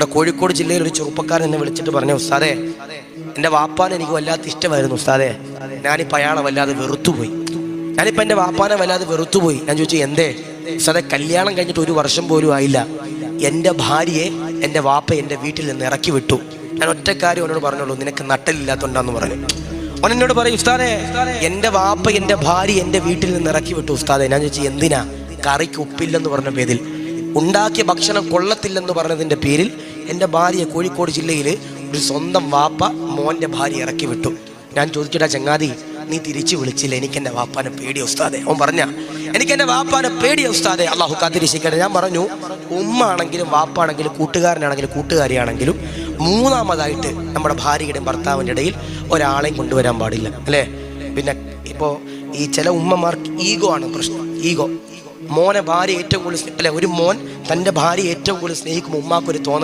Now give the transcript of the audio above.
ഇവിടെ കോഴിക്കോട് ജില്ലയിൽ ഒരു ചെറുപ്പക്കാരൻ എന്നെ വിളിച്ചിട്ട് പറഞ്ഞു, ഉസ്താദേ എൻ്റെ വാപ്പാനെ എനിക്ക് വല്ലാത്ത ഇഷ്ടമായിരുന്നു ഉസ്താദേ, ഞാനിപ്പോൾ അയാളെ വല്ലാതെ വെറുത്തുപോയി. ഞാനിപ്പോൾ എൻ്റെ വാപ്പാനെ വല്ലാതെ വെറുത്തുപോയി. ഞാൻ ചോദിച്ചു എന്തേ? ഉസ്താദേ, കല്യാണം കഴിഞ്ഞിട്ട് 1 വർഷം പോലും ആയില്ല, എൻ്റെ ഭാര്യയെ എൻ്റെ വാപ്പ എൻ്റെ വീട്ടിൽ നിന്ന് ഇറക്കി വിട്ടു. ഞാൻ ഒറ്റ കാര്യം അവനോട് പറഞ്ഞുള്ളൂ, നിനക്ക് നട്ടലില്ലാത്തോണ്ടാന്ന് പറഞ്ഞു. അവൻ എന്നോട് പറയും, ഉസ്താദേ എൻ്റെ വാപ്പ എൻ്റെ ഭാര്യ എൻ്റെ വീട്ടിൽ നിന്ന് ഇറക്കി വിട്ടു ഉസ്താദേ. ഞാൻ ചോദിച്ചു എന്തിനാ? കറിക്ക് ഉപ്പില്ലെന്ന് പറഞ്ഞ പേരിൽ, ഉണ്ടാക്കിയ ഭക്ഷണം കൊള്ളത്തില്ലെന്ന് പറഞ്ഞതിൻ്റെ പേരിൽ എൻ്റെ ഭാര്യയെ കോഴിക്കോട് ജില്ലയിൽ ഒരു സ്വന്തം വാപ്പ മോൻ്റെ ഭാര്യ ഇറക്കി വിട്ടു. ഞാൻ ചോദിച്ചിട്ടാ ചങ്ങാതി, നീ തിരിച്ചു വിളിച്ചില്ല, എനിക്ക് എൻ്റെ വാപ്പാനെ പേടിയ ഉസ്താദേ. അവൻ പറഞ്ഞ എനിക്ക് എൻ്റെ വാപ്പാനെ പേടിയ ഉസ്താദേ, അള്ളാഹു കാത്തിരിക്കട്ടെ. ഞാൻ പറഞ്ഞു, ഉമ്മ ആണെങ്കിലും വാപ്പാണെങ്കിലും കൂട്ടുകാരനാണെങ്കിലും കൂട്ടുകാരിയാണെങ്കിലും മൂന്നാമതായിട്ട് നമ്മുടെ ഭാര്യയുടെയും ഭർത്താവിൻ്റെ ഇടയിൽ ഒരാളെയും കൊണ്ടുവരാൻ പാടില്ല, അല്ലേ? പിന്നെ ഇപ്പോൾ ഈ ചില ഉമ്മമാർക്ക് ഈഗോ ആണ് പ്രശ്നം. ഈഗോ, മോനെ ഭാര്യ ഏറ്റവും കൂടുതൽ അല്ലെ, ഒരു മോൻ തൻ്റെ ഭാര്യ ഏറ്റവും കൂടുതൽ സ്നേഹിക്കുമ്പോൾ ഉമ്മാക്കൊരു തോന്നൽ